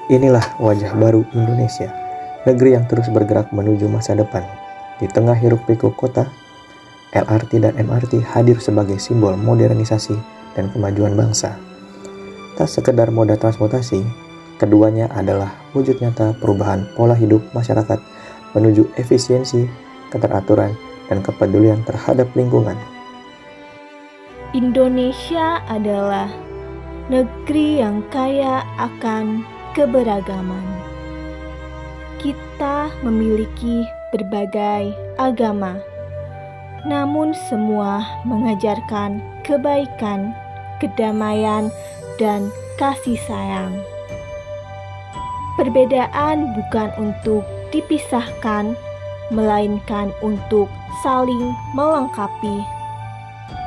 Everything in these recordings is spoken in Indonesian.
Inilah wajah baru Indonesia, negeri yang terus bergerak menuju masa depan. Di tengah hiruk-pikuk kota, LRT dan MRT hadir sebagai simbol modernisasi dan kemajuan bangsa. Tak sekedar moda transportasi, keduanya adalah wujud nyata perubahan pola hidup masyarakat menuju efisiensi, keteraturan, dan kepedulian terhadap lingkungan. Indonesia adalah negeri yang kaya akan keberagaman. Kita memiliki berbagai agama, namun semua mengajarkan kebaikan, kedamaian, dan kasih sayang. Perbedaan bukan untuk dipisahkan, melainkan untuk saling melengkapi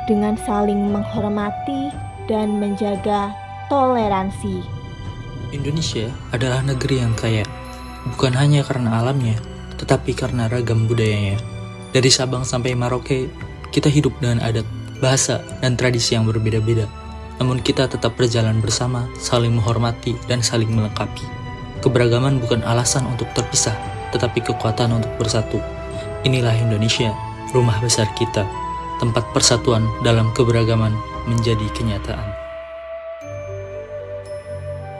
dengan saling menghormati dan menjaga toleransi. Indonesia adalah negeri yang kaya, bukan hanya karena alamnya, tetapi karena ragam budayanya. Dari Sabang sampai Merauke, kita hidup dengan adat, bahasa, dan tradisi yang berbeda-beda. Namun kita tetap berjalan bersama, saling menghormati, dan saling melengkapi. Keberagaman bukan alasan untuk terpisah, tetapi kekuatan untuk bersatu. Inilah Indonesia, rumah besar kita, tempat persatuan dalam keberagaman menjadi kenyataan.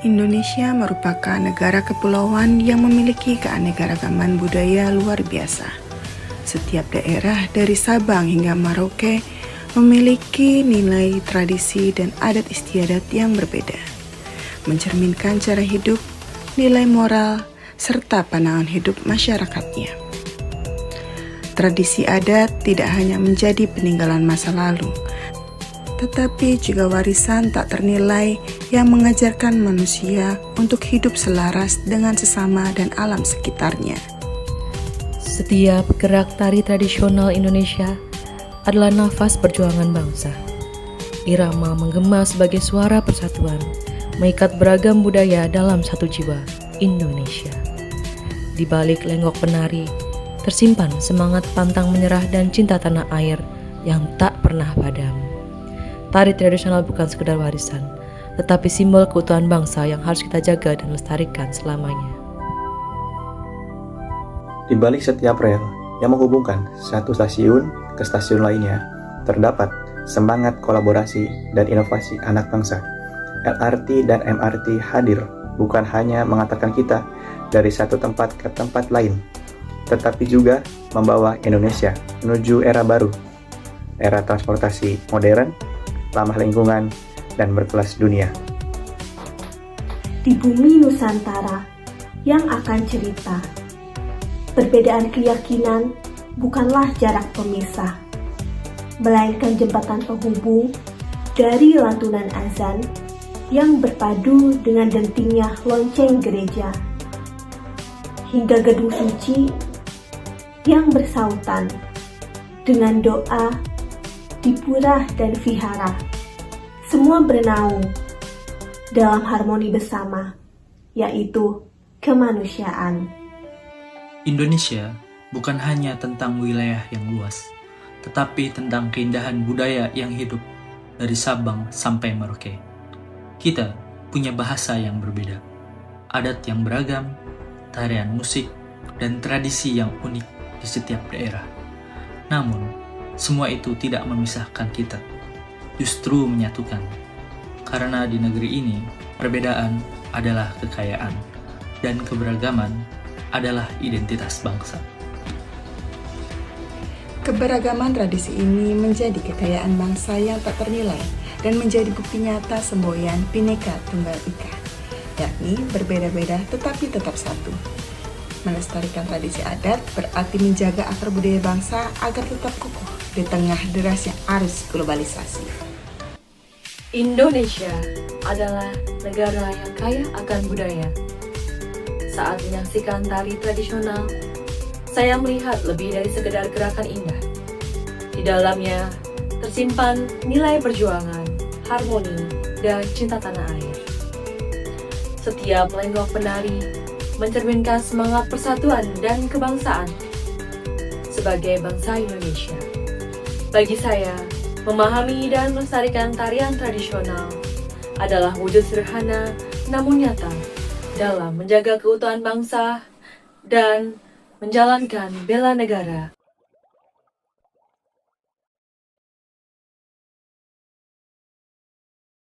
Indonesia merupakan negara kepulauan yang memiliki keanekaragaman budaya luar biasa. Setiap daerah dari Sabang hingga Merauke memiliki nilai, tradisi, dan adat istiadat yang berbeda, mencerminkan cara hidup, nilai moral, serta pandangan hidup masyarakatnya. Tradisi adat tidak hanya menjadi peninggalan masa lalu, tetapi juga warisan tak ternilai yang mengajarkan manusia untuk hidup selaras dengan sesama dan alam sekitarnya. Setiap gerak tari tradisional Indonesia adalah nafas perjuangan bangsa. Irama menggema sebagai suara persatuan, mengikat beragam budaya dalam satu jiwa, Indonesia. Di balik lenggok penari, tersimpan semangat pantang menyerah dan cinta tanah air yang tak pernah padam. Tari tradisional bukan sekedar warisan, tetapi simbol keutuhan bangsa yang harus kita jaga dan lestarikan selamanya. Di balik setiap rel yang menghubungkan satu stasiun ke stasiun lainnya, terdapat semangat kolaborasi dan inovasi anak bangsa. LRT dan MRT hadir bukan hanya mengantarkan kita dari satu tempat ke tempat lain, tetapi juga membawa Indonesia menuju era baru, era transportasi modern, ramah lingkungan, dan berkelas dunia. Di bumi Nusantara yang akan cerita, perbedaan keyakinan bukanlah jarak pemisah, melainkan jembatan penghubung dari lantunan azan yang berpadu dengan dentingnya lonceng gereja, hingga gedung suci yang bersautan dengan doa di pura dan vihara. Semua bernaung dalam harmoni bersama, yaitu kemanusiaan. Indonesia bukan hanya tentang wilayah yang luas, tetapi tentang keindahan budaya yang hidup dari Sabang sampai Merauke. Kita punya bahasa yang berbeda, adat yang beragam, tarian musik, dan tradisi yang unik di setiap daerah. Namun, semua itu tidak memisahkan kita, justru menyatukan. Karena di negeri ini, perbedaan adalah kekayaan, dan keberagaman adalah identitas bangsa. Keberagaman tradisi ini menjadi kekayaan bangsa yang tak ternilai dan menjadi bukti nyata semboyan Bhinneka Tunggal Ika, yakni berbeda-beda tetapi tetap satu. Melestarikan tradisi adat berarti menjaga akar budaya bangsa agar tetap kukuh di tengah derasnya arus globalisasi. Indonesia adalah negara yang kaya akan budaya. Saat menyaksikan tari tradisional, saya melihat lebih dari sekedar gerakan indah. Di dalamnya tersimpan nilai perjuangan, harmoni, dan cinta tanah air. Setiap lenggok penari mencerminkan semangat persatuan dan kebangsaan sebagai bangsa Indonesia. Bagi saya, memahami dan melestarikan tarian tradisional adalah wujud sederhana namun nyata dalam menjaga keutuhan bangsa dan menjalankan bela negara.